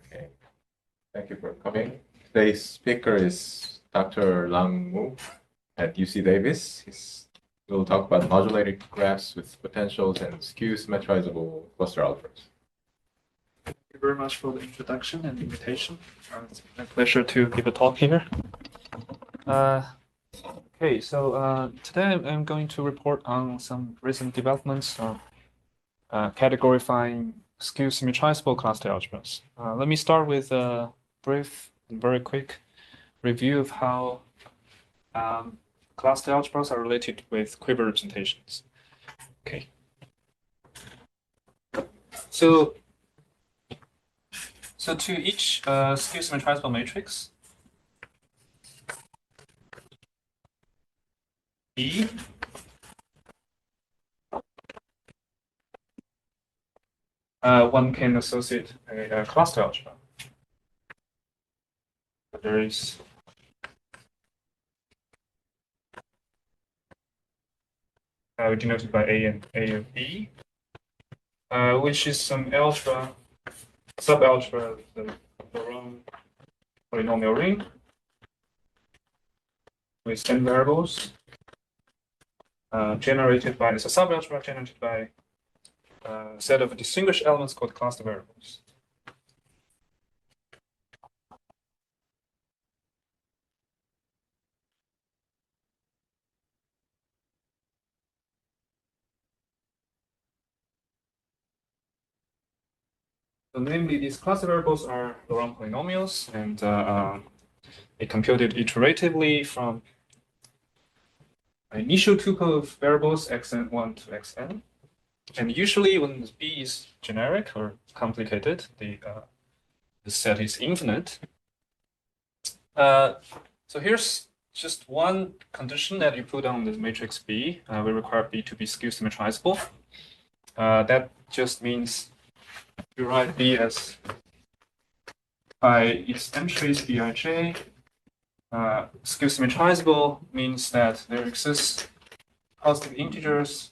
Okay, thank you for coming. Today's speaker is Dr. Lang Mu at UC Davis. We'll talk about modulated graphs with potentials and skew-symmetrizable cluster algebras. Thank you very much for the introduction and invitation. It's a pleasure to give a talk here. Okay, so today I'm going to report on some recent developments of categorifying skew-symmetrizable cluster algebras. Let me start with a brief and very quick review of how cluster algebras are related with quiver representations. Okay. So to each skew-symmetrizable matrix, E, one can associate a cluster algebra. There is denoted by A and B, which is some algebra, subalgebra of the Laurent polynomial ring with n variables, generated by, it's a subalgebra generated by a set of distinguished elements called cluster variables. So namely, these cluster variables are Laurent polynomials, and they computed iteratively from an initial tuple of variables xn1 to xn. And usually when B is generic or complicated, the set is infinite. So here's just one condition that you put on the matrix B. We require B to be skew-symmetrizable. That just means you write B as by its entries Bij. Skew-symmetrizable means that there exists positive integers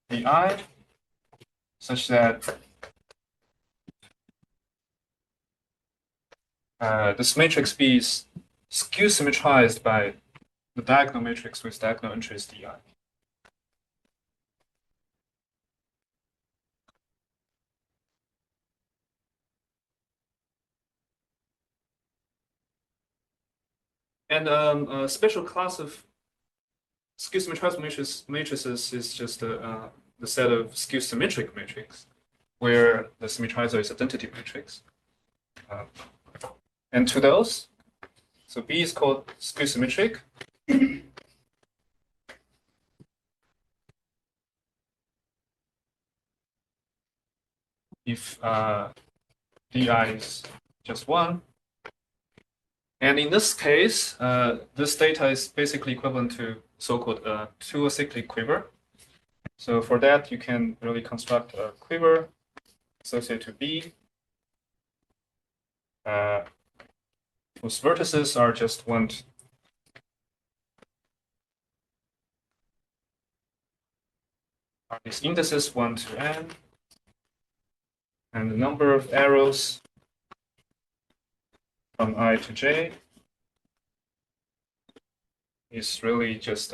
Bi such that this matrix B is skew-symmetrized by the diagonal matrix with diagonal entries Di. And a special class of skew-symmetrizable matrices is just the set of skew-symmetric matrix, where the symmetrizer is identity matrix. And to those, so B is called skew-symmetric. If Di is just 1. And in this case, this data is basically equivalent to so-called two-acyclic quiver. So for that, you can really construct a quiver associated to B, whose vertices are just these indices 1 to n, and the number of arrows from I to j is really just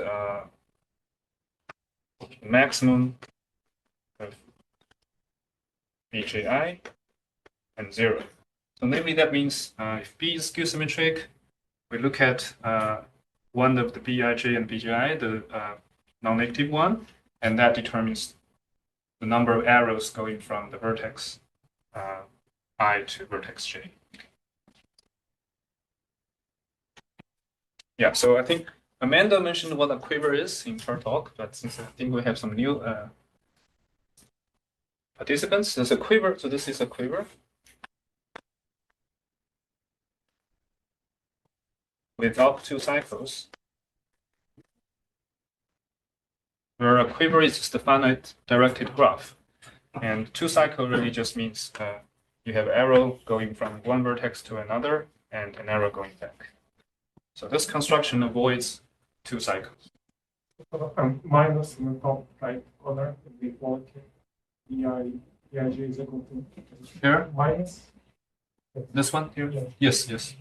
maximum of bji and 0. So namely, that means if B is skew-symmetric, we look at one of the Bij and Bji, the non-negative one, and that determines the number of arrows going from the vertex I to vertex j. Yeah, so I think Amanda mentioned what a quiver is in her talk, but since I think we have some new participants, there's a quiver. So this is a quiver with up to cycles, where a quiver is just a finite directed graph. And 2 cycle really just means you have an arrow going from one vertex to another and an arrow going back. So this construction avoids 2 cycles. Minus in the top right corner would be 40 Bi Bij is equal to Here, minus. this one here. Yeah. Yes, yes.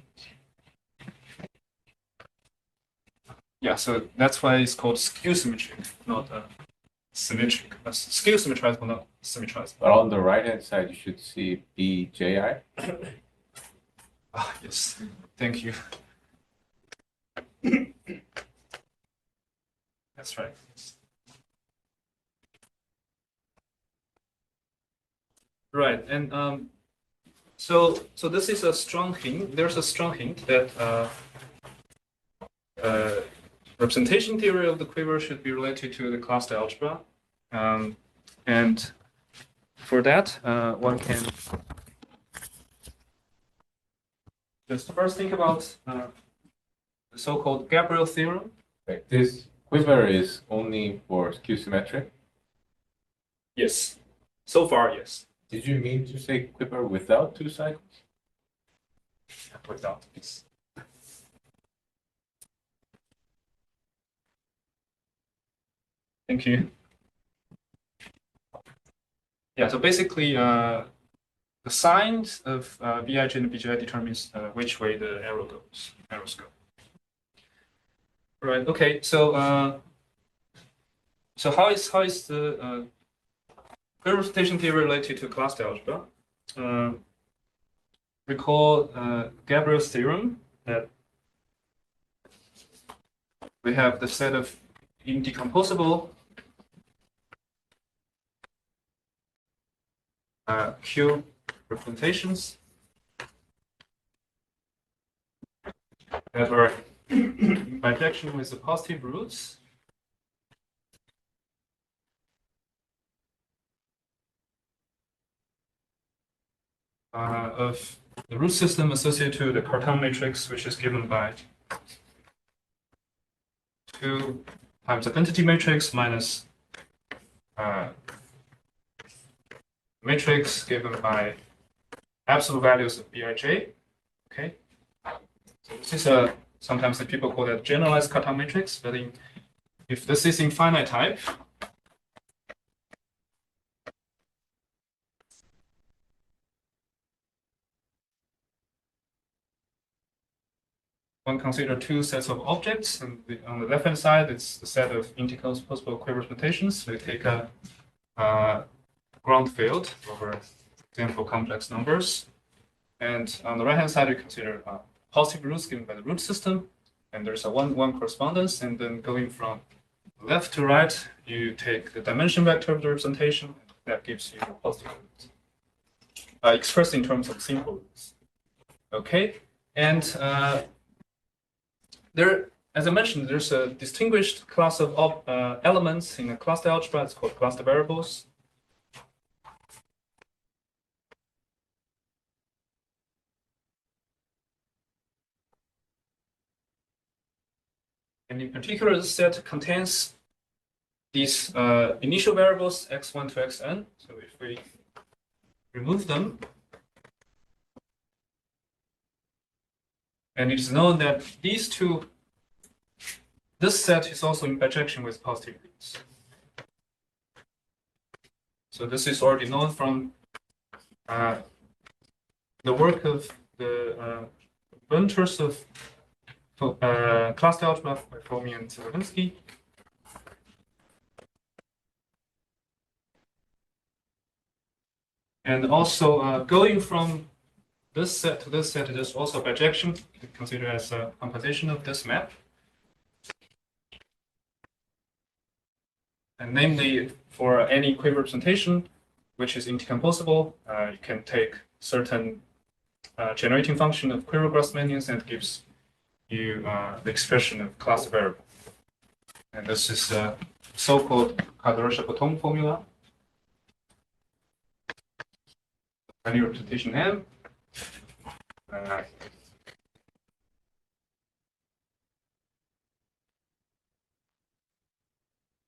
Yeah, so that's why it's called skew-symmetric, not symmetric. Skew-symmetrizable, not symmetrizable. But on the right-hand side, you should see BJI. Ah, yes. Thank you. That's right. Right, and so this is a strong hint. There's a strong hint that representation theory of the quiver should be related to the cluster algebra, and for that, one can just first think about the so-called Gabriel theorem. Like this quiver is only for skew-symmetric. Yes. So far, yes. Did you mean to say quiver without two cycles? Without this. Thank you. Yeah, so basically, the signs of Bij and Bji determines which way the arrows go. Right. Okay. So how is the representation theory related to cluster algebra? Recall Gabriel's theorem that we have the set of indecomposable Q representations that are in bijection with the positive roots of the root system associated to the Cartan matrix, which is given by 2 times identity matrix minus matrix given by absolute values of Bij. Okay, so this is sometimes the people call that generalized Cartan matrix, but if this is infinite type, one consider two sets of objects, and on the left-hand side, it's the set of indecomposable quiver representations. We take a ground field over example complex numbers, and on the right-hand side, we consider positive roots given by the root system, and there's a one correspondence, and then going from left to right, you take the dimension vector of the representation, that gives you positive roots, expressed in terms of simple roots. Okay, and there, as I mentioned, there's a distinguished class of elements in a cluster algebra. It's called cluster variables. And in particular, this set contains these initial variables x1 to xn. So if we remove them, and it's known that this set is also in bijection with positive roots. So this is already known from the work of the inventors of cluster algebra by Frobenius and Zelevinsky. And also going from this set to this set is also bijection, considered as a composition of this map. And namely, for any quiver representation, which is indecomposable, you can take certain generating function of quiver Grassmannians and gives you the expression of cluster variable. And this is the so-called Categorification formula. Any representation M.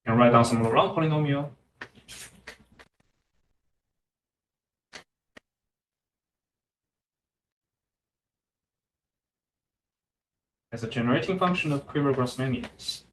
And write down some Laurent polynomial. As a generating function of quiver Grassmannians.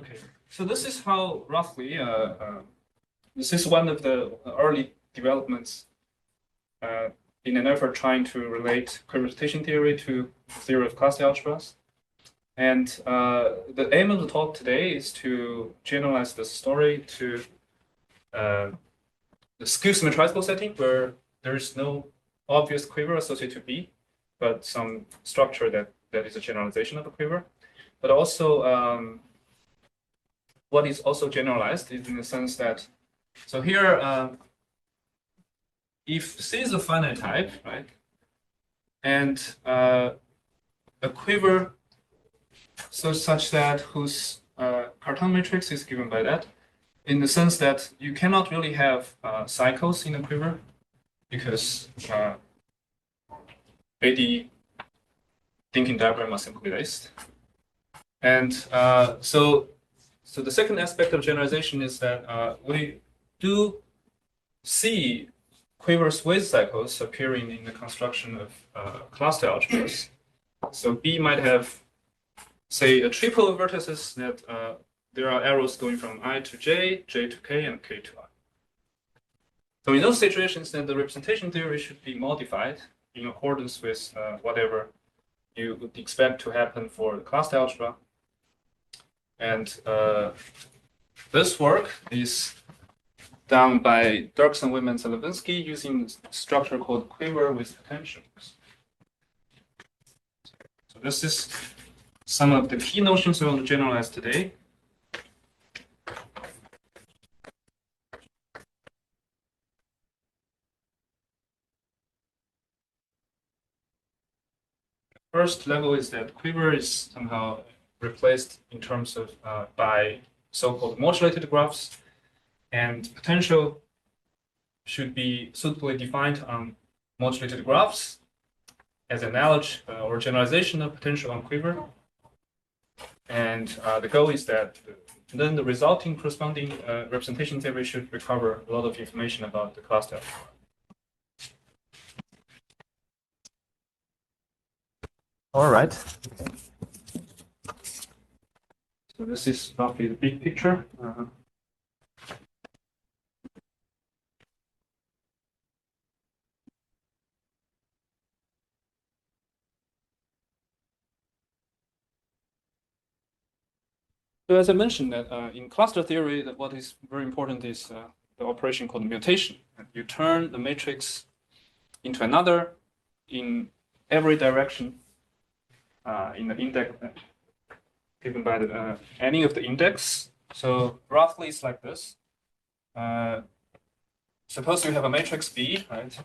Okay, so this is how roughly, this is one of the early developments in an effort trying to relate quiverification theory to theory of class algebras. And the aim of the talk today is to generalize the story to the skew-symmetrizable setting where there is no obvious quiver associated to B, but some structure that is a generalization of a quiver. But also, what is also generalized is in the sense that, so here, if C is a finite type, right, and a quiver such that whose Cartan matrix is given by that, in the sense that you cannot really have cycles in a quiver because AD thinking diagram are simply list. And so the second aspect of generalization is that we do see quivers with cycles appearing in the construction of cluster algebras. So B might have, say, a triple of vertices that there are arrows going from I to J, J to K, and K to I. So in those situations, then the representation theory should be modified in accordance with whatever you would expect to happen for the cluster algebra. And this work is done by Derksen, Weyman, Zelevinsky using a structure called quiver with potentials. So this is some of the key notions we want to generalize today. First level is that quiver is somehow replaced in terms of by so-called modulated graphs, and potential should be suitably defined on modulated graphs as an analogy or generalization of potential on quiver. And the goal is that then the resulting corresponding representation theory should recover a lot of information about the cluster. All right. So this is roughly the big picture. So as I mentioned, that in cluster theory, that what is very important is the operation called mutation. You turn the matrix into another in every direction in the index given by the any of the index. So roughly it's like this. Suppose you have a matrix B, right?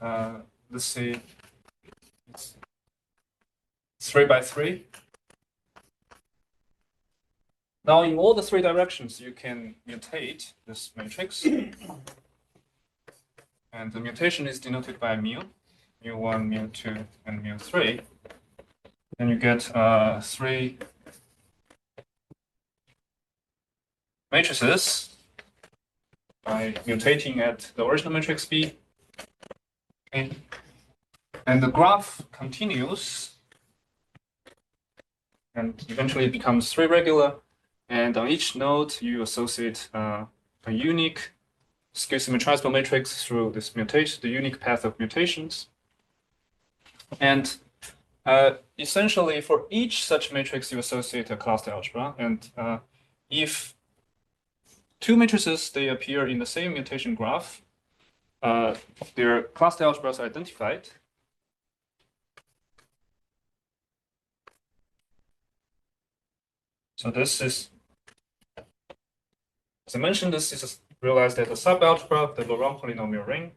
Let's say it's 3 by 3. Now in all the three directions, you can mutate this matrix. And the mutation is denoted by mu, mu1, mu2, and mu3. And you get 3 matrices by mutating at the original matrix B. Okay. And the graph continues and eventually it becomes 3 regular. And on each node, you associate a unique skew-symmetrizable matrix through this mutation, the unique path of mutations. And essentially, for each such matrix, you associate a cluster algebra. And if 2 matrices, they appear in the same mutation graph, their cluster algebras are identified. So this is, as I mentioned, this is realized as a subalgebra of the Laurent polynomial ring.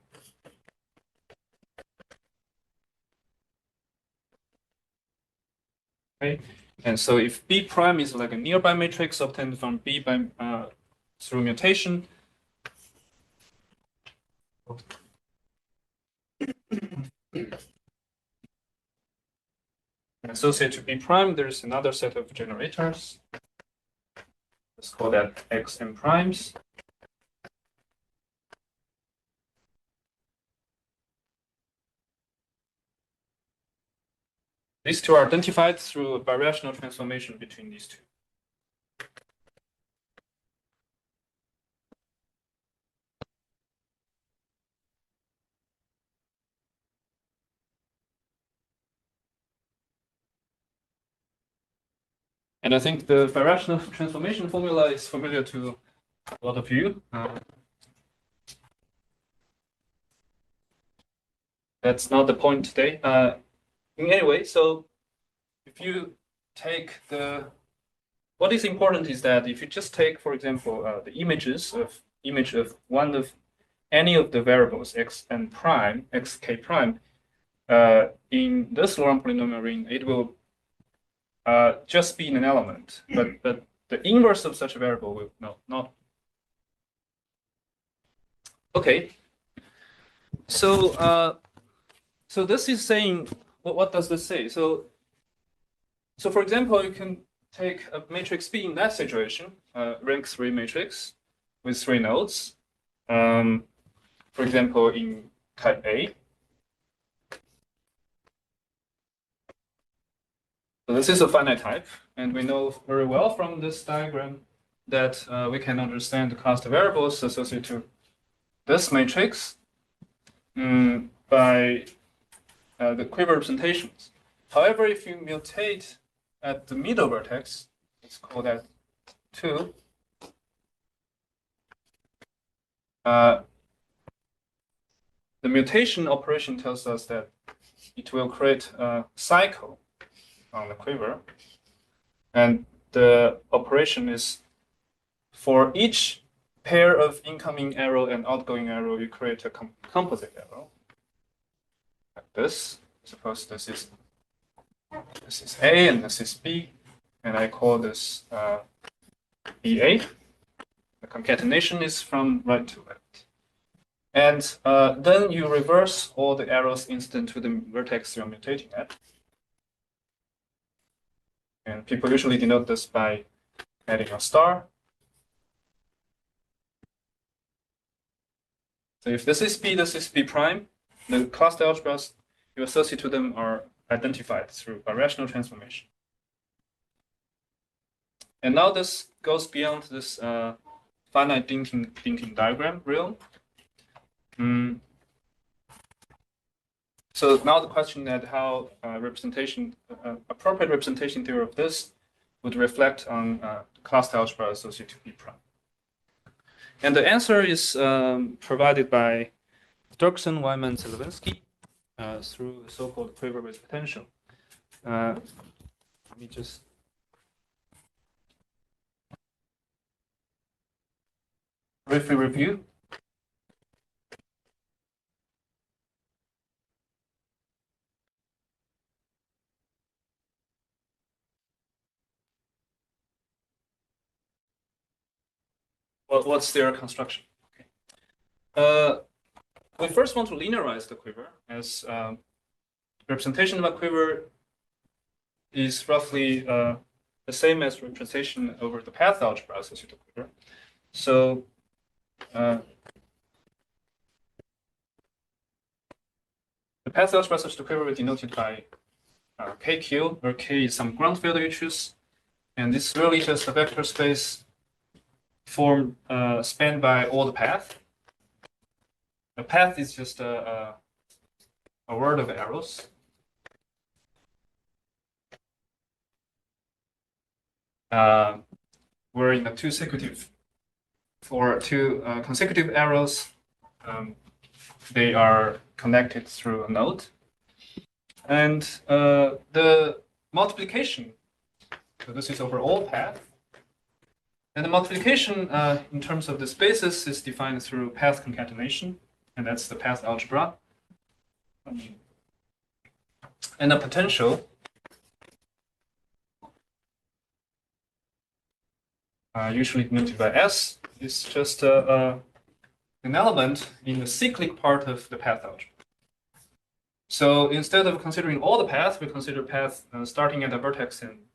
Okay, and so if B prime is like a nearby matrix obtained from B by through mutation, and associated to B prime, there's another set of generators. Let's call that X and primes. These two are identified through a birational transformation between these two. And I think the birational transformation formula is familiar to a lot of you. That's not the point today. Anyway, so if you take what is important is that if you just take, for example, the image of one of any of the variables x and prime, xk prime, in this Laurent polynomial ring, it will just be an element, but the inverse of such a variable will not. Okay. So so this is saying what does this say? So for example, you can take a matrix B in that situation, rank 3 matrix with 3 nodes. For example, in type A. So this is a finite type, and we know very well from this diagram that we can understand the cluster variables associated to this matrix by the quiver representations. However, if you mutate at the middle vertex, let's call that 2, the mutation operation tells us that it will create a cycle on the quiver, and the operation is for each pair of incoming arrow and outgoing arrow, you create a composite arrow like this. Suppose this is A and this is B, and I call this BA. The concatenation is from right to left. And then you reverse all the arrows incident to the vertex you're mutating at. And people usually denote this by adding a star. So if this is B, this is B prime, the cluster algebras you associate to them are identified through birational transformation. And now this goes beyond this finite thinking diagram realm. So now the question that how appropriate representation theory of this would reflect on cluster algebra associated to B prime. And the answer is provided by Derksen, Weyman, Zelevinsky through the so-called quiver with potential. Let me just briefly review. What's their construction? Okay. We first want to linearize the quiver, as representation of a quiver is roughly the same as representation over the path algebra associated with quiver. So the path algebra associated with quiver is denoted by KQ, where K is some ground field you choose, and this is really just a vector space formed spanned by all the path. The path is just a word of arrows. Where in the two consecutive arrows, they are connected through a node. And the multiplication, so this is over all path. And the multiplication in terms of the spaces is defined through path concatenation, and that's the path algebra. And the potential usually denoted by S is just an element in the cyclic part of the path algebra. So instead of considering all the paths, we consider path starting at a vertex and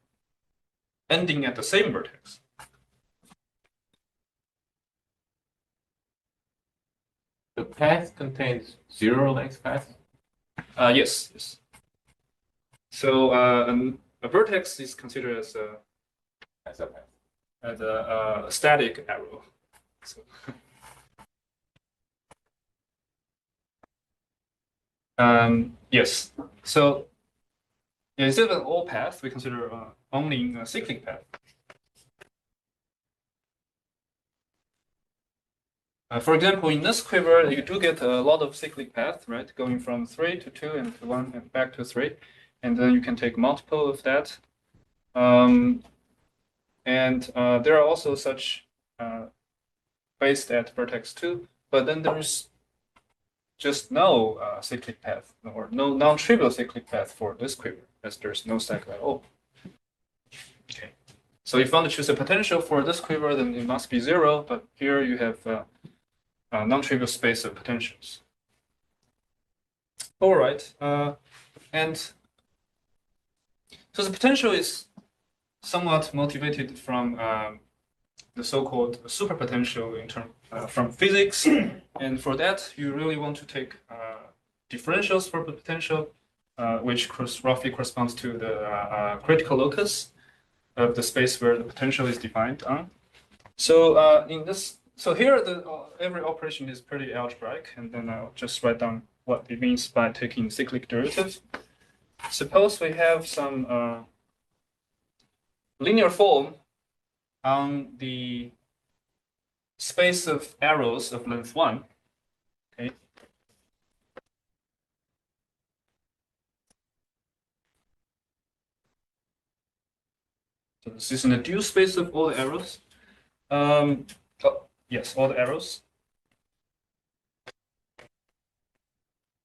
ending at the same vertex. The path contains zero length path? Yes. So a vertex is considered as a static arrow. So, yes. So instead of an all path, we consider only in a cyclic path. For example, in this quiver, you do get a lot of cyclic paths, right? Going from 3 to 2 and to 1 and back to 3. And then you can take multiple of that. There are also such based at vertex 2, but then there's just no cyclic path or no non-trivial cyclic path for this quiver, as there's no cycle at all. Okay. So if you want to choose a potential for this quiver, then it must be 0, but here you have a non-trivial space of potentials. All right, and so the potential is somewhat motivated from the so-called superpotential in term from physics, and for that you really want to take differentials for the potential, which roughly corresponds to the critical locus of the space where the potential is defined on. So in this. So here, every operation is pretty algebraic, and then I'll just write down what it means by taking cyclic derivative. Suppose we have some linear form on the space of arrows of length 1. Okay. So this is an adduced space of all the arrows. Yes, all the arrows.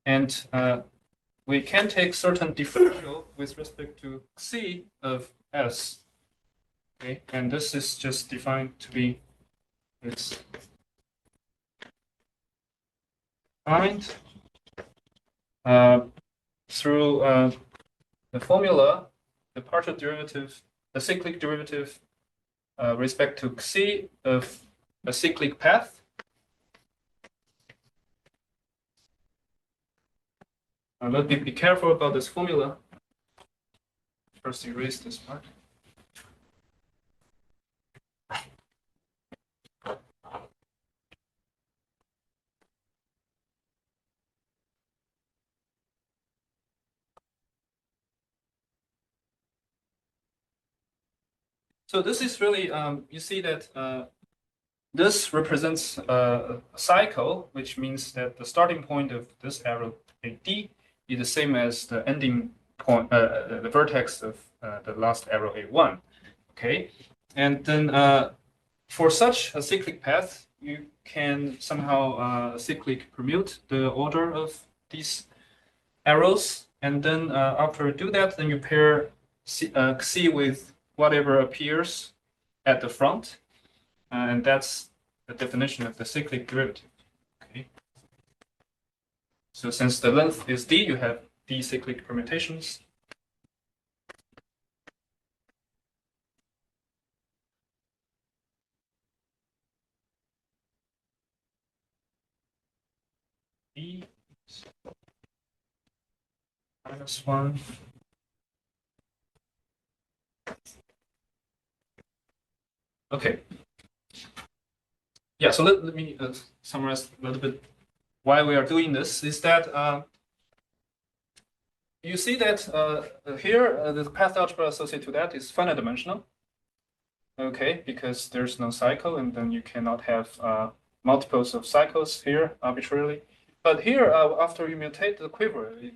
And we can take certain differential with respect to C of S. Okay, and this is just defined to be it's defined through the formula, the partial derivative, the cyclic derivative respect to C of a cyclic path. Let me be careful about this formula. First erase this part. So this is really, you see that this represents a cycle, which means that the starting point of this arrow AD is the same as the ending point, the vertex of the last arrow A1. Okay, and then for such a cyclic path, you can somehow cyclic permute the order of these arrows, and then after you do that, then you pair C with whatever appears at the front. And that's the definition of the cyclic derivative. Okay. So since the length is d, you have d cyclic permutations. D minus 1. Okay. Yeah, so let me summarize a little bit why we are doing this. Is that you see that here the path algebra associated to that is finite dimensional. Okay, because there's no cycle, and then you cannot have multiples of cycles here arbitrarily. But here, after you mutate the quiver, it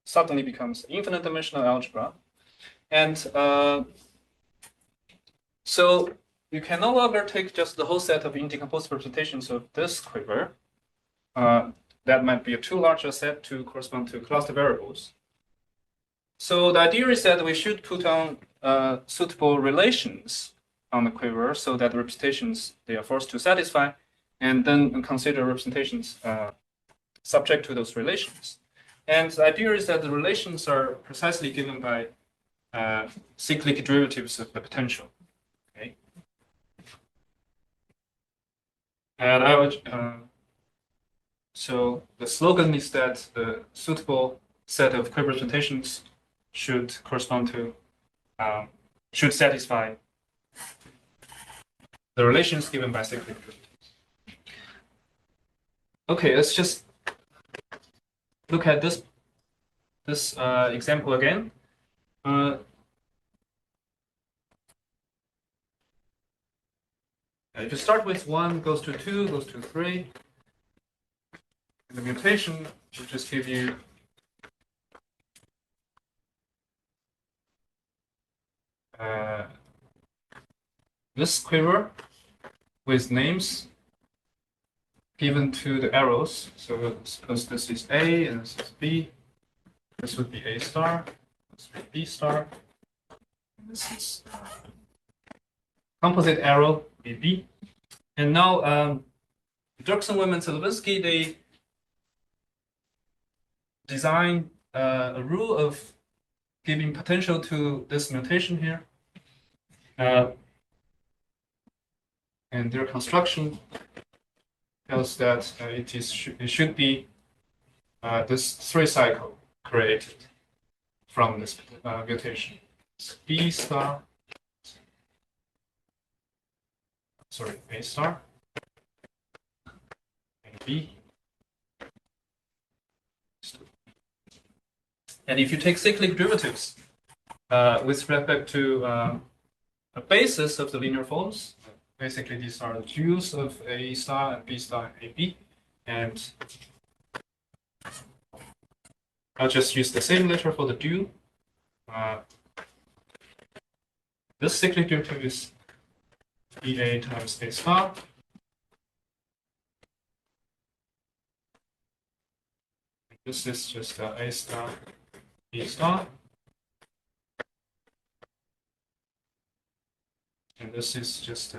suddenly becomes infinite dimensional algebra. And so you can no longer take just the whole set of indecomposed representations of this quiver. That might be a too large a set to correspond to cluster variables. So the idea is that we should put on suitable relations on the quiver so that the representations they are forced to satisfy, and then consider representations subject to those relations. And the idea is that the relations are precisely given by cyclic derivatives of the potential. Okay. And I would so the slogan is that the suitable set of quiver representations should correspond to should satisfy the relations given by cyclic derivatives. Okay, let's just look at this example again. If you start with 1, goes to 2, goes to 3, the mutation will just give you this quiver with names given to the arrows. So suppose this is A and this is B. This would be A star, this would be B star. And this is composite arrow B. And now Derksen, Weyman, Zelevinsky, they design a rule of giving potential to this mutation here. And their construction tells that it should be this 3 cycle created from this mutation. It's B star, sorry, A star, and B. And if you take cyclic derivatives with respect to a basis of the linear forms, basically these are the duals of A star and B star and AB, and I'll just use the same letter for the dual. This cyclic derivative is BA times A star. This is just A star, B star. And this is just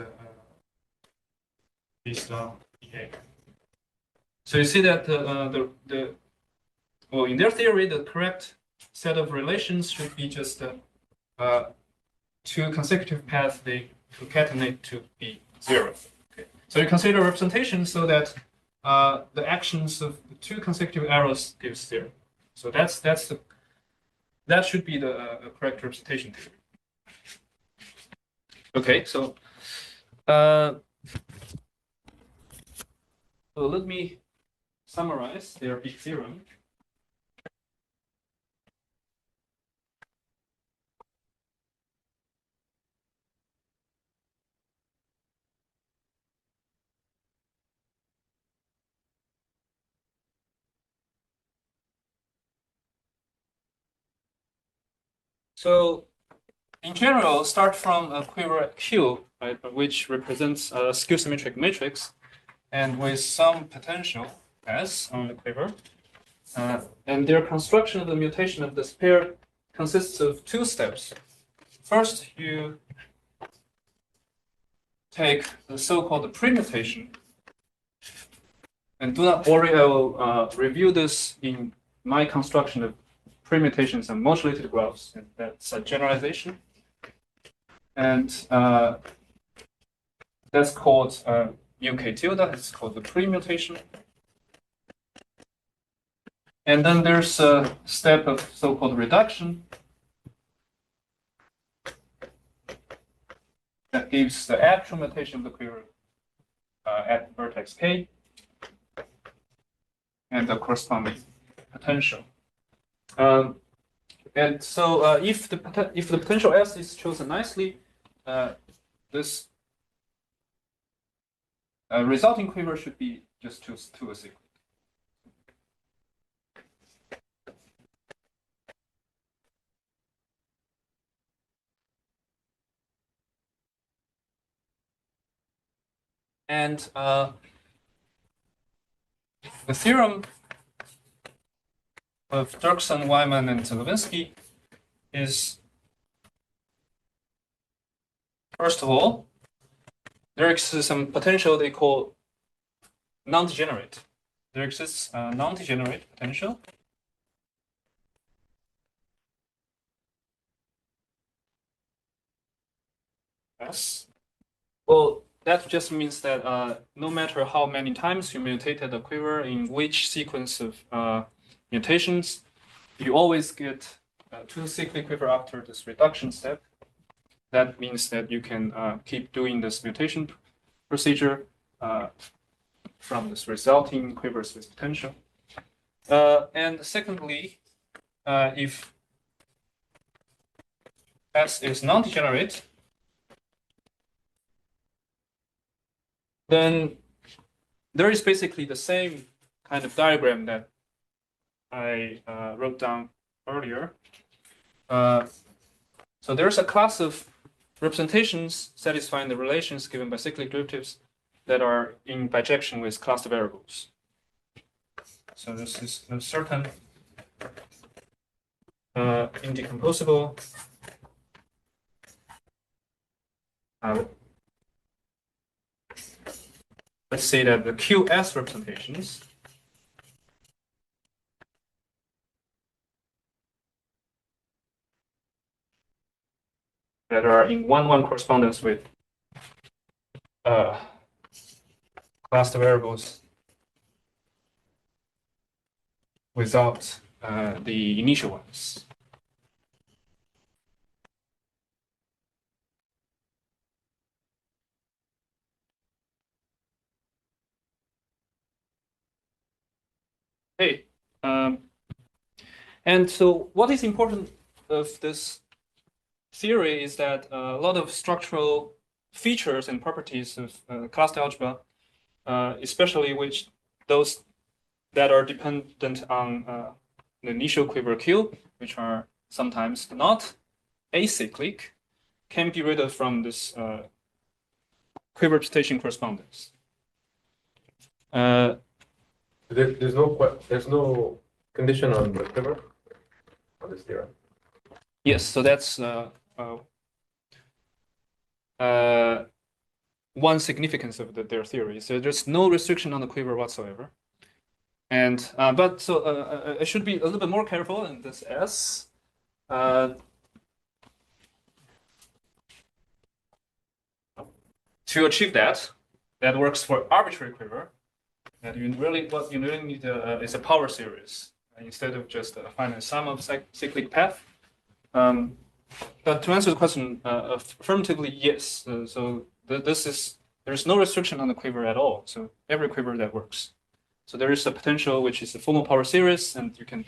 B star, BA. So you see that well, in their theory, the correct set of relations should be just 2 consecutive paths they concatenate to be 0. Okay. So you consider representation so that the actions of the 2 consecutive arrows gives 0. So that should be the correct representation theory. Okay, so let me summarize their big theorem. So in general, start from a quiver Q, right, which represents a skew-symmetric matrix, and with some potential S on the quiver. And their construction of the mutation of this pair consists of 2 steps. First, you take the so-called pre-mutation. And do not worry, I will review this in my construction of pre-mutations and modulated graphs. And that's a generalization. And that's called UK tilde. It's called the pre-mutation. And then there's a step of so-called reduction that gives the actual mutation of the quiver at vertex K and the corresponding potential. And so if the potential S is chosen nicely, this resulting quiver should be just to a cyclic. And the theorem of Derksen, Weyman, and Zelevinsky is, first of all, there exists some potential they call non-degenerate. There exists a non-degenerate potential. Yes. Well, that just means that no matter how many times you mutated the quiver in which sequence of mutations, you always get 2 cyclic quiver after this reduction step. That means that you can keep doing this mutation procedure from this resulting quivers with potential. And secondly, if S is non-degenerate, then there is basically the same kind of diagram that I wrote down earlier. So there's a class of representations satisfying the relations given by cyclic derivatives that are in bijection with cluster variables. So this is a certain indecomposable let's say that the QS representations that are in 1-1 correspondence with cluster variables without the initial ones. Okay, and so what is important of this theory is that a lot of structural features and properties of cluster algebra, especially those that are dependent on the initial quiver Q, which are sometimes not acyclic, can be rid of from this quiver representation correspondence. There's no condition on the quiver on this theorem. Yes, so that's one significance of their theory. So there's no restriction on the quiver whatsoever. And but so I should be a little bit more careful in this S. To achieve that works for arbitrary quiver. And what you really need is a power series instead of just a finite sum of cyclic path. But to answer the question affirmatively, yes. There's no restriction on the quiver at all. So every quiver that works. So there is a potential which is a formal power series, and you can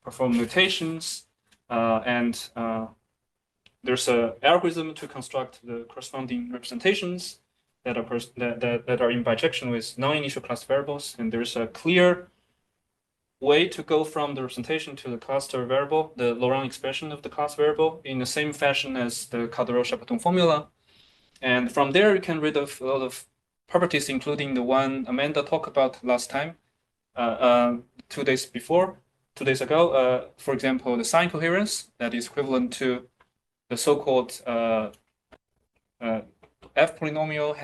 perform mutations, and there's an algorithm to construct the corresponding representations that are in bijection with non-initial cluster variables, and there's a clear way to go from the representation to the cluster variable, the Laurent expression of the cluster variable, in the same fashion as the Calderot-Chapaton formula. And from there, you can rid of a lot of properties, including the one Amanda talked about last time, 2 days ago. For example, the sign coherence that is equivalent to the so-called F polynomial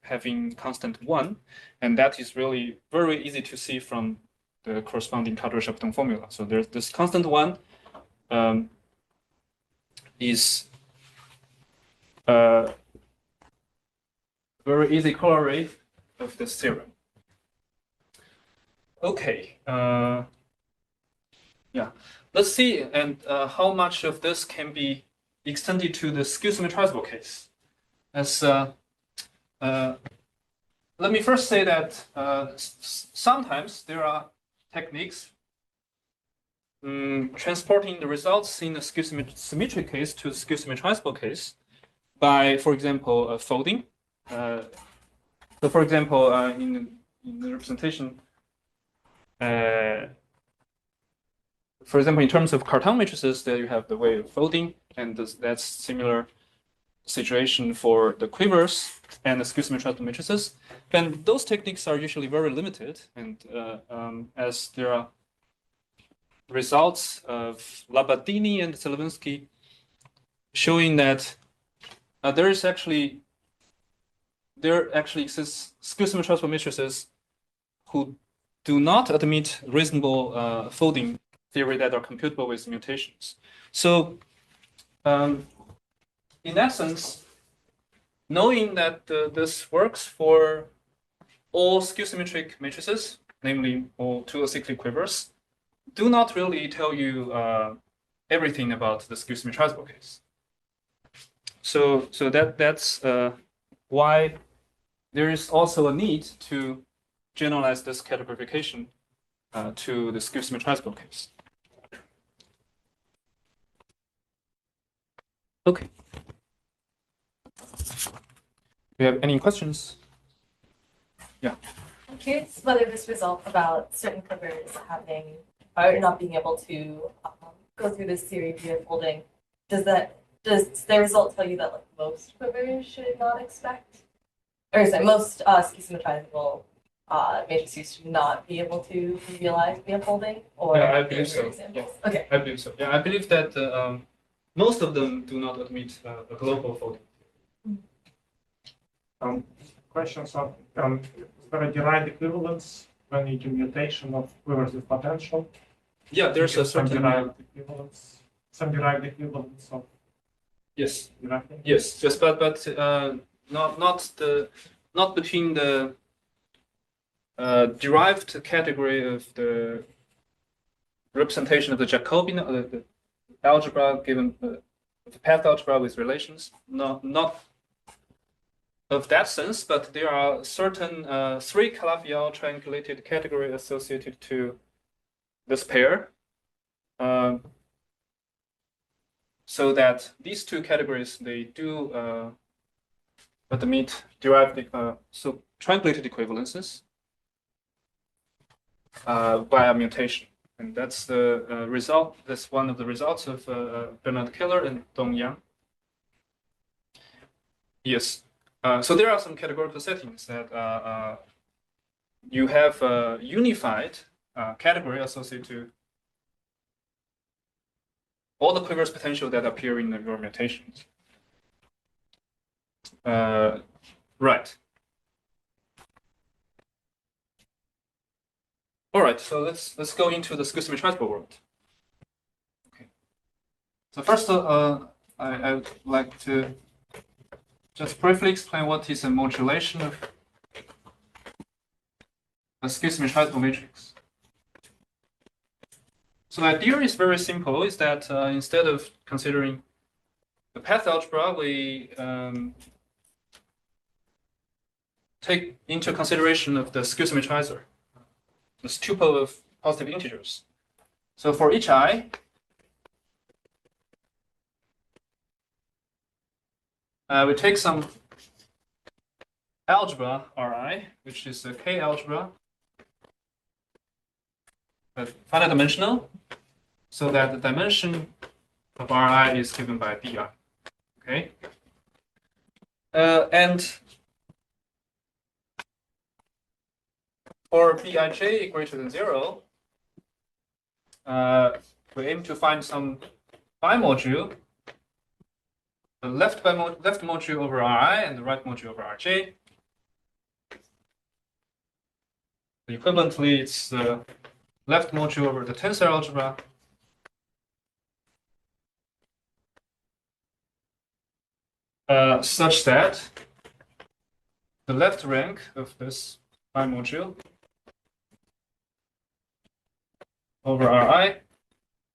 having constant 1, and that is really very easy to see from the corresponding Calderot-Chapaton formula. So there's this constant 1 is very easy corollary of this theorem. Okay, yeah, let's see and how much of this can be extended to the skew-symmetrizable case. Let me first say that sometimes there are techniques transporting the results in a skew-symmetric case to a skew-symmetrizable case by, for example, folding. So, for example, in the representation, for example, in terms of Cartan matrices, there you have the way of folding, and that's similar situation for the quivers and the skew-symmetrizable matrices. And those techniques are usually very limited, and as there are results of Labadini and Zelevinsky showing that there actually exists skew-symmetrizable matrices who do not admit reasonable folding theory that are computable with mutations. So in essence, knowing that this works for all skew-symmetric matrices, namely all two acyclic quivers, do not really tell you everything about the skew-symmetrizable case. So that's why there is also a need to generalize this categorification to the skew-symmetrizable case. Okay. Do you have any questions? Yeah. I'm curious whether this result about certain quivers having or not being able to go through this theory via folding, does the result tell you that like most quivers should not expect, or sorry, most skew-symmetrizable matrices should not be able to be realized via folding? Or Yeah, I believe so. examples? Yeah. Okay. I believe so. Yeah, I believe that most of them do not admit a global folding. Questions of is there a derived equivalence when you do mutation of quivers with potential? Yeah, there's a some certain derived equivalence. Some derived equivalence of yes, derived. yes, just but not between the derived category of the representation of the Jacobian the algebra given the path algebra with relations, not of that sense, but there are certain 3 Calabi-Yau triangulated category associated to this pair. So that these 2 categories, they do admit derived so triangulated equivalences via mutation. And that's the result. That's one of the results of Bernard Keller and Dong Yang. Yes. So there are some categorical settings that you have a unified category associated to all the quivers potential that appear in your mutations. Right. All right. So let's go into the skew-symmetrizable world. Okay. So first, I would like to just briefly explain what is a modulation of a skew-symmetrizable matrix. So the idea is very simple, is that instead of considering the path algebra, we take into consideration of the skew-symmetrizer, this tuple of positive integers. So for each I, we take some algebra Ri, which is a K algebra, but finite dimensional, so that the dimension of Ri is given by Bi. Okay, and for Bij greater than 0, we aim to find some bimodule, the left module over Ri and the right module over Rj. Equivalently, it's the left module over the tensor algebra such that the left rank of this bimodule over Ri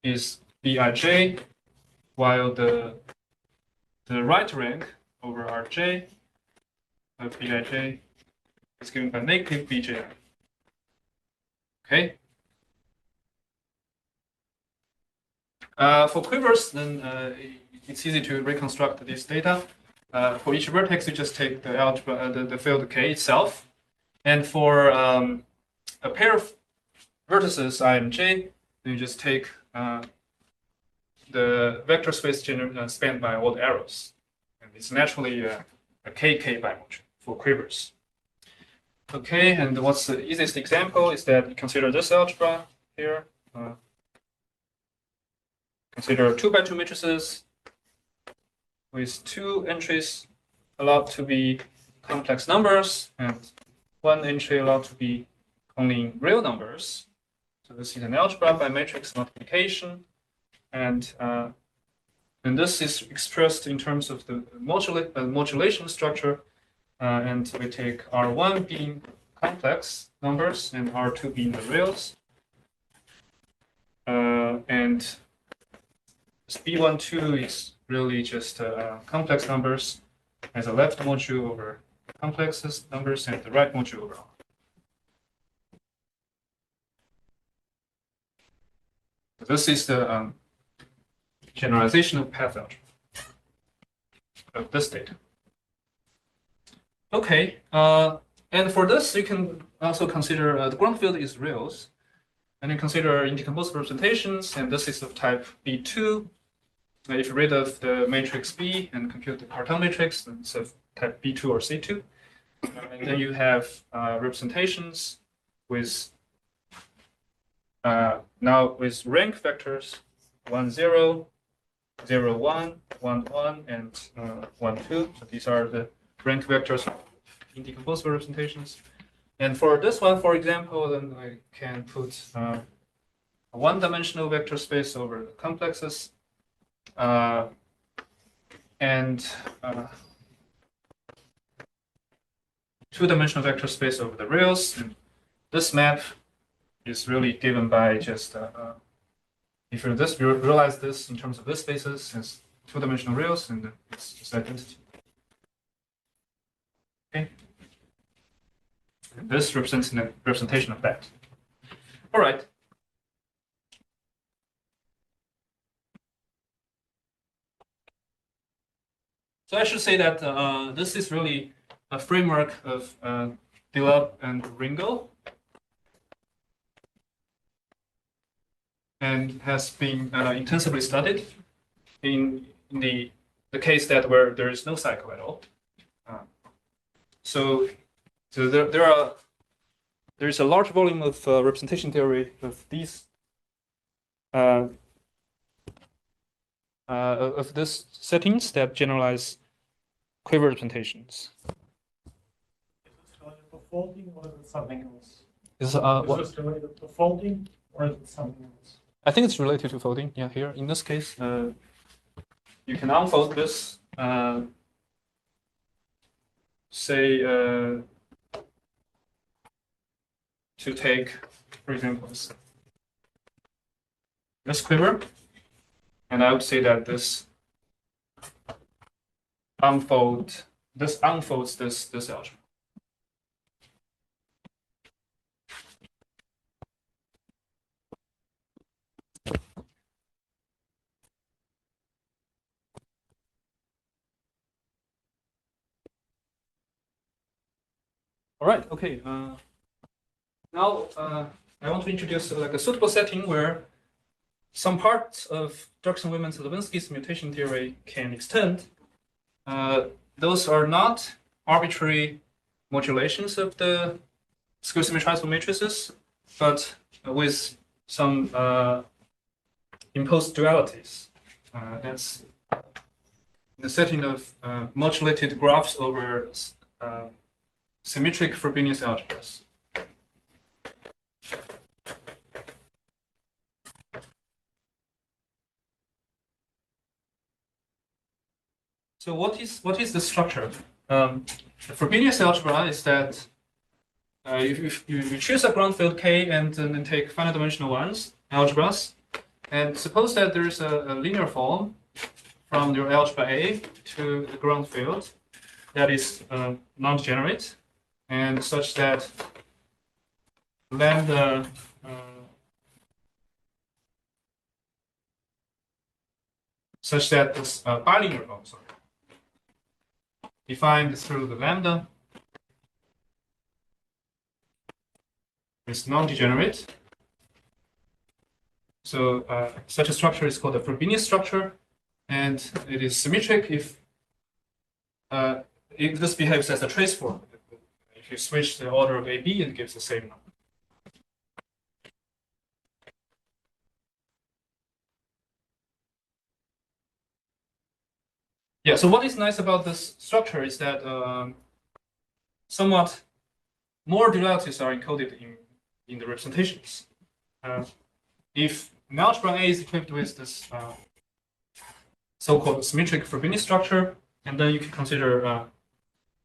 is Bij, while the right rank over Rj of Bij is given by negative Bji. Okay. For quivers, then it's easy to reconstruct this data. For each vertex, you just take the algebra, the field K itself, and for a pair of vertices I and J, you just take the vector space spanned by all the arrows, and it's naturally a KK bimodule for quivers. Okay, and what's the easiest example is that you consider this algebra here. Consider 2x2 matrices with 2 entries allowed to be complex numbers and 1 entry allowed to be only real numbers. So this is an algebra by matrix multiplication, and this is expressed in terms of the modulation structure, and we take R1 being complex numbers and R2 being the reals, and this B12 is really just complex numbers as a left module over complex numbers and the right module over R. So this is the generalization of path algebra. of this data. Okay, and for this, you can also consider the ground field is reals, and you consider indecomposable representations, and this is of type B2. If you rid of the matrix B and compute the Cartan matrix, then it's of type B2 or C2. And then you have representations with now with rank vectors 1, 0, 0, 1, 1, 1, and 1, 2. So these are the rank vectors in decomposable representations. And for this one, for example, then I can put a one-dimensional vector space over the complexes and two-dimensional vector space over the reals. And this map is really given by just if you just realize this in terms of this spaces as two-dimensional reals, and it's just identity. Okay. And this represents a representation of that. All right. So I should say that this is really a framework of Dlab and Ringel, and has been intensively studied in the case that where there is no cycle at all. So there is a large volume of representation theory of these of these settings that generalize quiver representations. Is this related to folding or is it something else? Is this related to folding or is it something else? I think it's related to folding. Yeah, here in this case, you can unfold this. Say to take, for example, this quiver, and I would say that this unfolds this algebra. All right. Okay. Now I want to introduce like a suitable setting where some parts of Derksen, Weyman, Zelevinsky's mutation theory can extend. Those are not arbitrary modulations of the skew-symmetrizable matrices, but with some imposed dualities. That's in the setting of modulated graphs over symmetric Frobenius algebras. So what is the structure? The Frobenius algebra is that if you choose a ground field K and then take finite dimensional ones, algebras, and suppose that there is a linear form from your algebra A to the ground field that is non-degenerate, and such that lambda such that this bilinear form, defined through the lambda is non-degenerate. So such a structure is called a Frobenius structure, and it is symmetric if this behaves as a trace form. If you switch the order of AB, it gives the same number. Yeah, so what is nice about this structure is that somewhat more dualities are encoded in the representations. If an algebra A is equipped with this so-called symmetric Frobenius structure, and then you can consider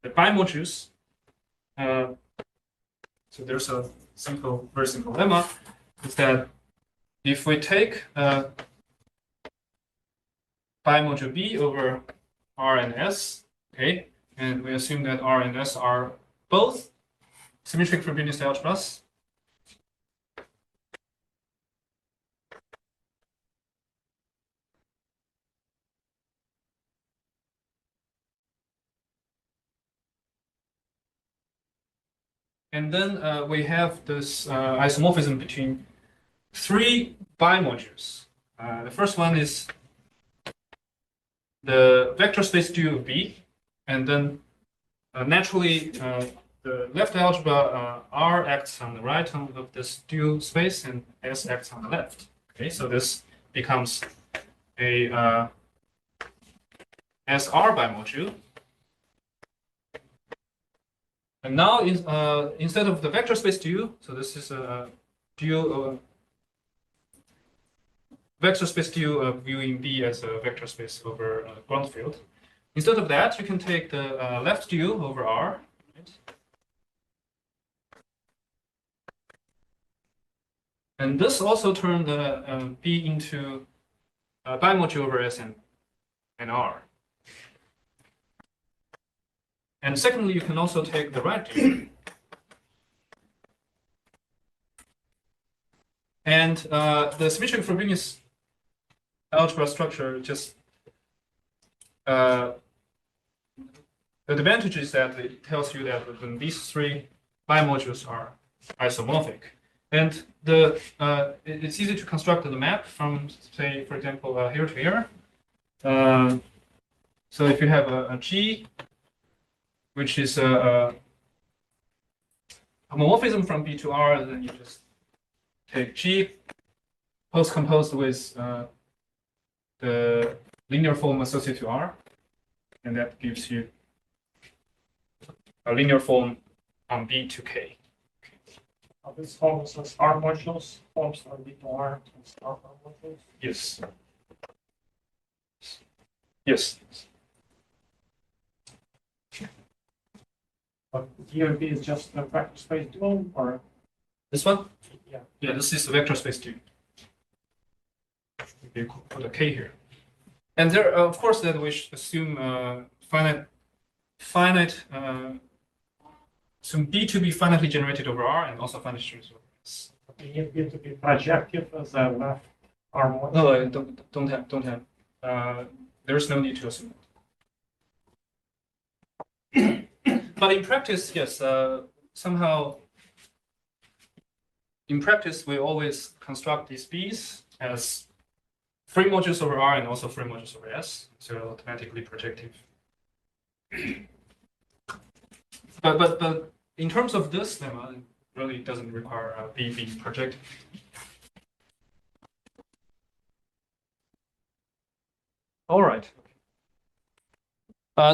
the bimodules. So there's a very simple lemma, is that if we take bimodule B over R and S, okay, and we assume that R and S are both symmetric Frobenius algebras, And then we have this isomorphism between three bimodules. The first one is the vector space dual of B, and then naturally the left algebra R acts on the right of this dual space, and S acts on the left. Okay, so this becomes a SR bimodule. And now instead of the vector space dual, so this is a dual vector space dual viewing B as a vector space over ground field. Instead of that, you can take the left dual over R. Right? And this also turns the B into a bimodule over S and R. And secondly, you can also take the right dual. And the symmetric Frobenius algebra structure just the advantage is that it tells you that when these three bimodules are isomorphic. And it's easy to construct the map from, say, for example, here to here. So if you have a G, which is a homomorphism from B to R, then you just take G post-composed with the linear form associated to R, and that gives you a linear form on B to K. This forms as R modules, forms on B to R as R modules. Yes. Yes. But here B is just a vector space dual, or This one? yeah. Yeah, this is a vector space dual. You could put a K here. And there, of course, that we should assume assume B to be finitely generated over R and also finitely generated over S. You need B to be projective as a left R module. No, don't have. There's no need to assume it. But in practice, yes, somehow in practice, we always construct these B's as free modules over R and also free modules over S, so automatically projective. But in terms of this lemma, it really doesn't require B being projective. All right.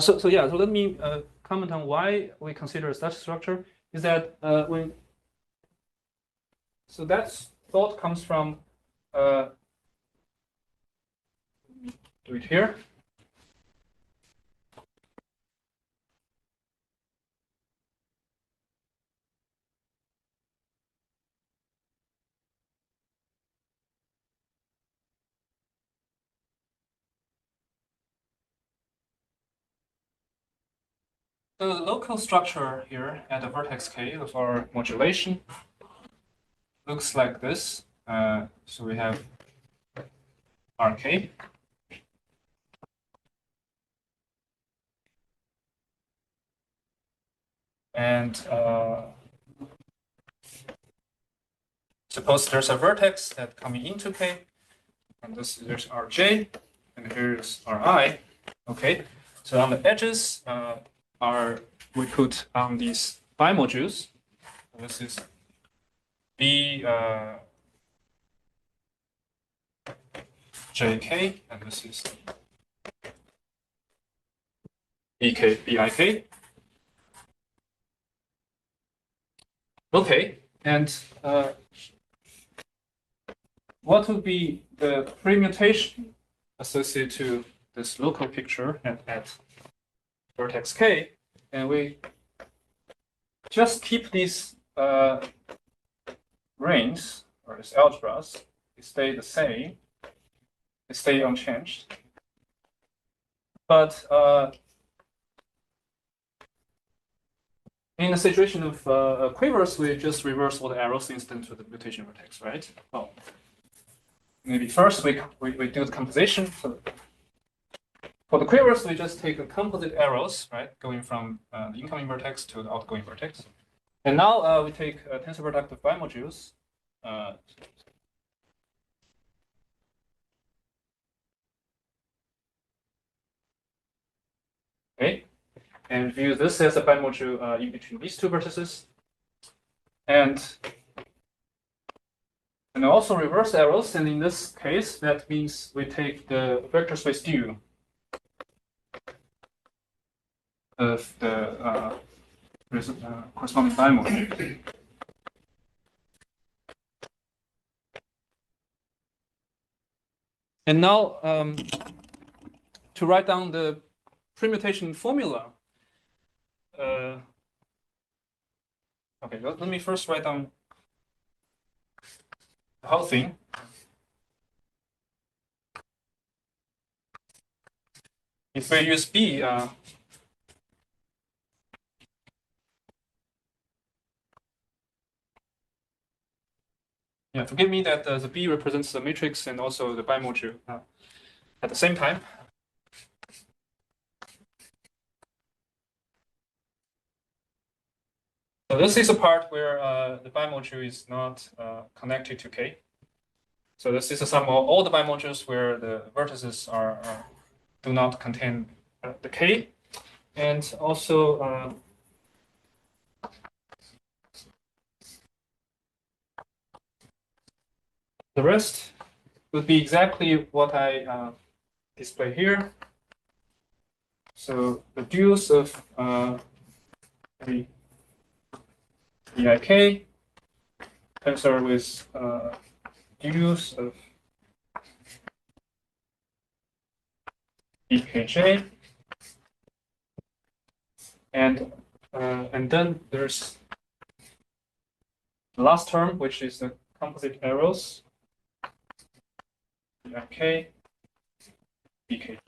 So let me comment on why we consider such structure. Is that so that thought comes from do it here. The local structure here at the vertex K of our modulation looks like this. So we have RK. And suppose there's a vertex that coming into K, and there's Rj, and here's Ri. Okay, so on the edges we put on these bimodules. This is B Jk, and this is Bik. Okay, and what would be the permutation associated to this local picture at vertex K? And we just keep these rings or these algebras. They stay the same. They stay unchanged. But in the situation of quivers, we just reverse all the arrows incident to the mutation vertex, right? Well, maybe first we do the composition. For the quivers, we just take the composite arrows, right, going from the incoming vertex to the outgoing vertex. And now we take a tensor product of bimodules. Okay, and view this as a bimodule in between these two vertices. And also reverse arrows, and in this case, that means we take the vector space du of the corresponding bimodule. And now, to write down the permutation formula, okay, let me first write down the whole thing. If we use B, yeah, forgive me that the B represents the matrix and also the bimodule at the same time. So this is a part where the bimodule is not connected to K. So this is a sum of all the bimodules where the vertices do not contain the K. And also the rest would be exactly what I display here. So the duals of the BIK tensor with duals of BKJ, and then there's the last term, which is the composite arrows BIK, BKJ.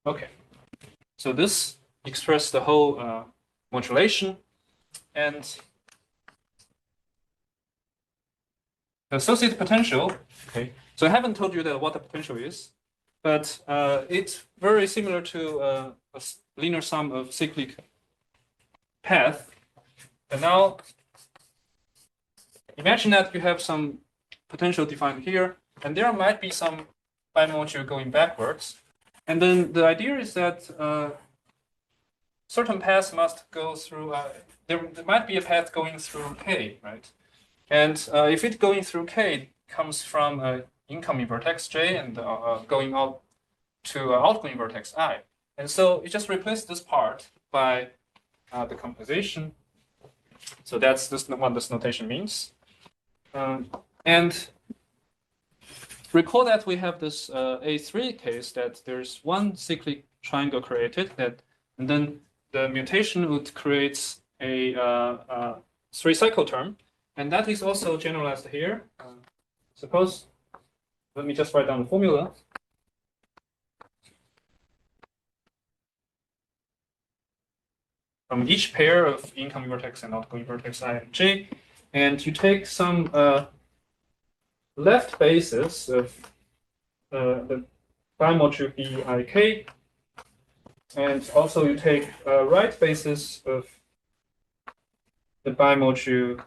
Okay, so this expresses the whole modulation, and the associated potential. Okay, so I haven't told you what the potential is, but it's very similar to a linear sum of cyclic path. And now imagine that you have some potential defined here, and there might be some bimodule going backwards. And then the idea is that certain paths must go through, there might be a path going through K, right? And if it going through K, it comes from incoming vertex J and going out to outgoing vertex I. And so you just replace this part by the composition. So that's what this notation means. And recall that we have this A3 case that there's one cyclic triangle created, and then the mutation would create a 3-cycle term, and that is also generalized here. Suppose, let me just write down the formula. From each pair of incoming vertex and outgoing vertex I and J, and you take some left basis of the bimodule BIK, and also you take a right basis of the bimodule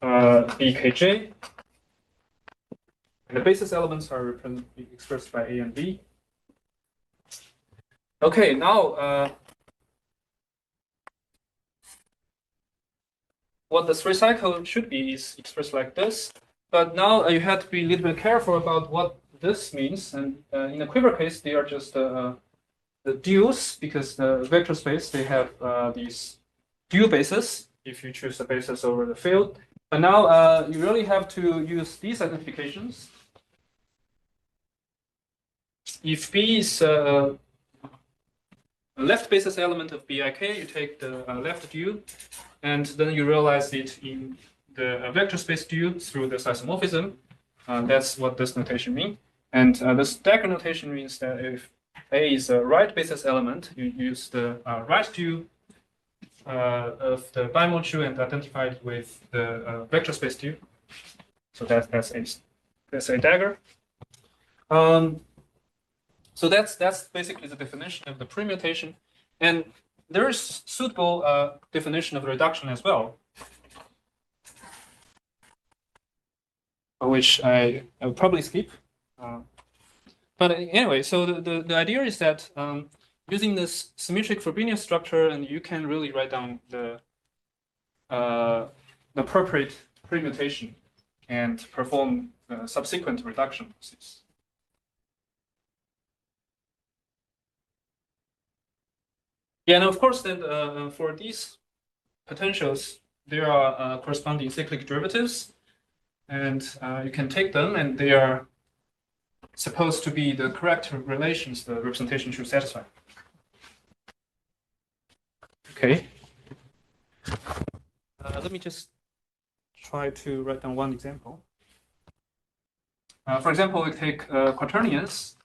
BKJ, and the basis elements are expressed by A and B. Okay, now what the 3-cycle should be is expressed like this, but now you have to be a little bit careful about what this means. And in the quiver case, they are just the duals, because the vector space, they have these dual bases if you choose the basis over the field. But now you really have to use these identifications. If B is a left basis element of BIK, you take the left dual, and then you realize it in the vector space dual through this isomorphism. That's what this notation means. And this dagger notation means that if A is a right basis element, you use the right dual of the bimodule and identify it with the vector space dual. So that's a dagger. So that's basically the definition of the permutation, and there is suitable definition of reduction as well, which I will probably skip. But anyway, so the idea is that using this symmetric Frobenius structure, and you can really write down the appropriate permutation and perform subsequent reduction process. Yeah, and of course, then for these potentials, there are corresponding cyclic derivatives, and you can take them, and they are supposed to be the correct relations the representation should satisfy. Okay. Let me just try to write down one example. For example, we take quaternions.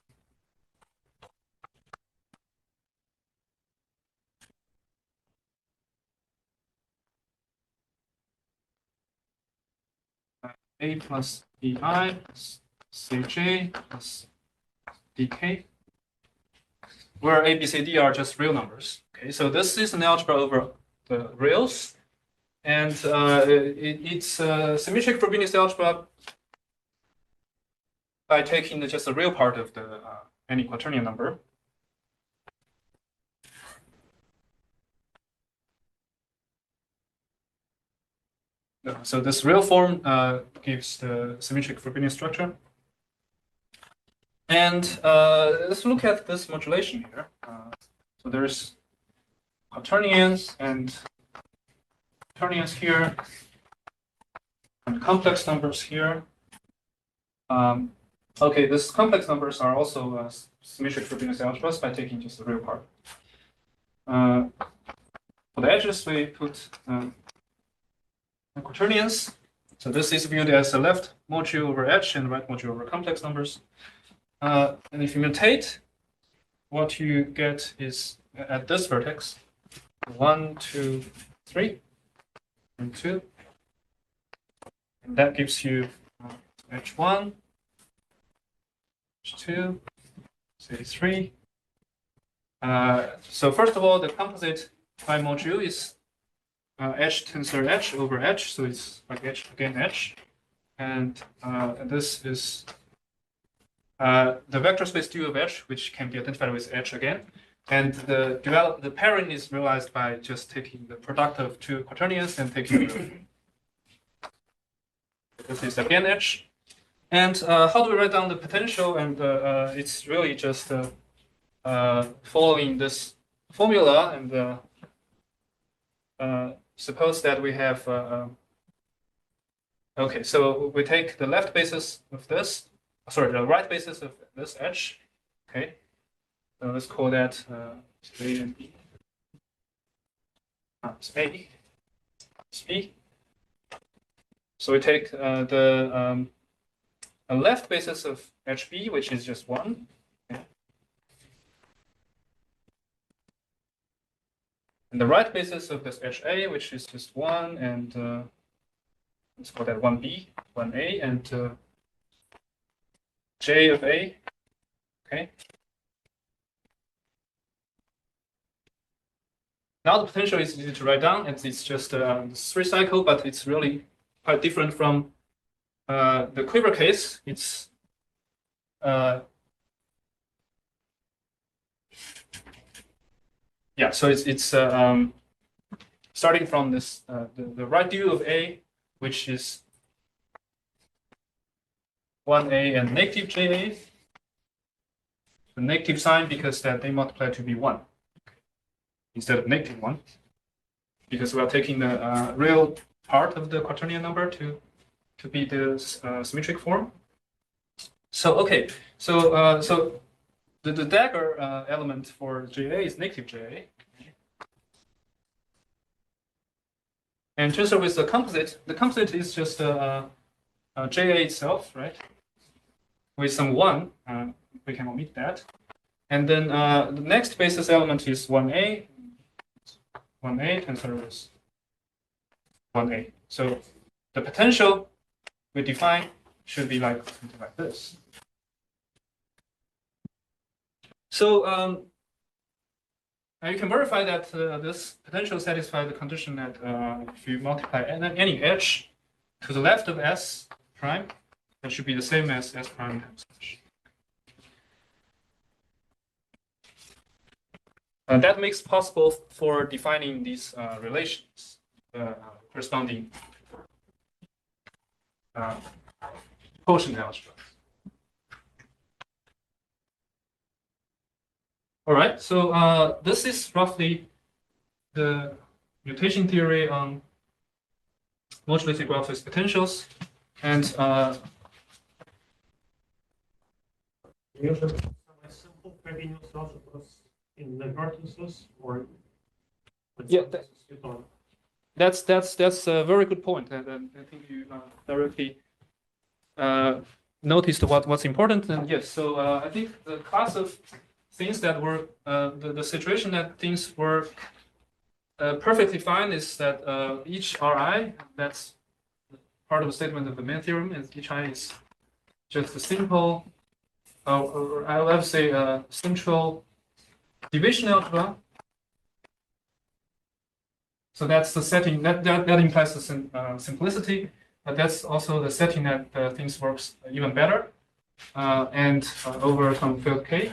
A plus BI plus Cj plus dk, where A, B, C, D are just real numbers. Okay, so this is an algebra over the reals, and it's a symmetric Frobenius algebra by taking just the real part of the any quaternion number. So this real form gives the symmetric Frobenius structure. And let's look at this modulation here. So there's quaternions and quaternions here, and complex numbers here. Okay, these complex numbers are also symmetric Frobenius algebras by taking just the real part. For the edges, we put quaternions. So this is viewed as the left module over edge and right module over complex numbers. And if you mutate, what you get is at this vertex 1, 2, 3, and 2. And that gives you H1, H2, say 3. So first of all, the composite pi module is H tensor H over H, so it's like H again H. And this is the vector space dual of H, which can be identified with H again. And the pairing is realized by just taking the product of two quaternions and taking the this is again H. And how do we write down the potential? And it's really just following this formula. And suppose that we have okay, so we take the left basis of this. Sorry, the right basis of this H. Okay, so let's call that A and B. It's A, it's B. So we take the left basis of HB, which is just 1. Okay. And the right basis of this HA, which is just 1, and let's call that 1B, 1A, and J of A. Okay. Now the potential is easy to write down, and it's just a 3 cycle, but it's really quite different from the quiver case. It's yeah, so it's starting from this the right dual of A, which is 1A and negative JA. The negative sign because that they multiply to be 1 instead of negative 1, because we are taking the real part of the quaternion number to be the symmetric form. So okay, so so the dagger element for JA is negative JA. And just with the composite is just JA itself, right? With some 1, we can omit that. And then the next basis element is 1A. 1A tensor is 1A. So the potential we define should be like something like this. So you can verify that this potential satisfies the condition that if you multiply any edge to the left of S prime, that should be the same as S prime times H. That makes possible for defining these relations, corresponding quotient algebra. All right, so this is roughly the mutation theory on modulated graphs with potentials, and Usually, simple Frobenius algebras in the vertices, or yeah, that's a very good point, and I think you directly noticed what's important. And yes, so I think the class of things that were the situation that things were perfectly fine is that each Ri, that's part of the statement of the main theorem, and each I is just a simple, or I would say central division algebra. So that's the setting that implies the simplicity, but that's also the setting that things works even better, and over some field K.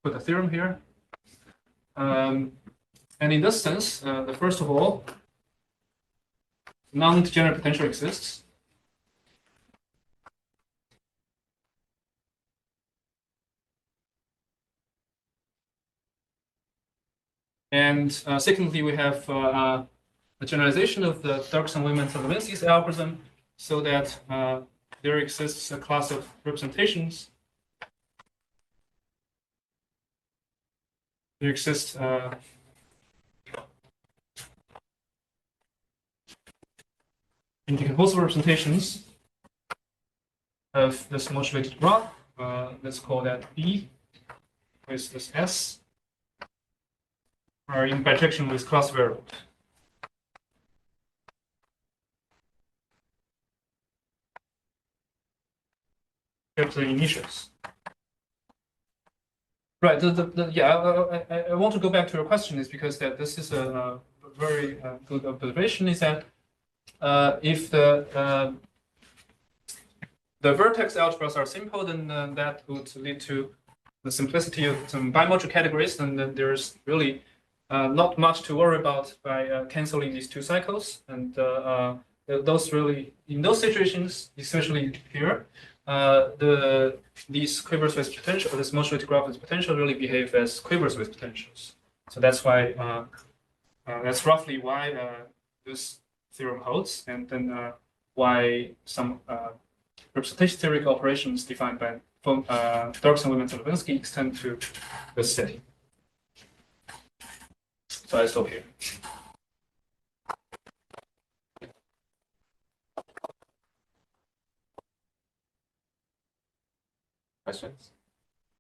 Put a theorem here. And in this sense, first of all, non-degenerate potential exists. And secondly, we have a generalization of the Derksen, Weyman, Zelevinsky's algorithm, so that there exists a class of representations. There exists indecomposable representations of this modulated graph. Let's call that B with this S, are in bijection with class variable. Here's the initials. Right. I want to go back to your question is because that this is a very good observation. Is that if the vertex algebras are simple, then that would lead to the simplicity of some bimodular categories, and then there's really not much to worry about by canceling these two cycles. And those really, in those situations, especially here, these quivers with potential, this modulated graph with potential really behave as quivers with potentials. So that's why, that's roughly why this theorem holds, and then why some representation theoretic operations defined by Derksen, Weyman, Zelevinsky extend to this setting. So I stop here. Questions?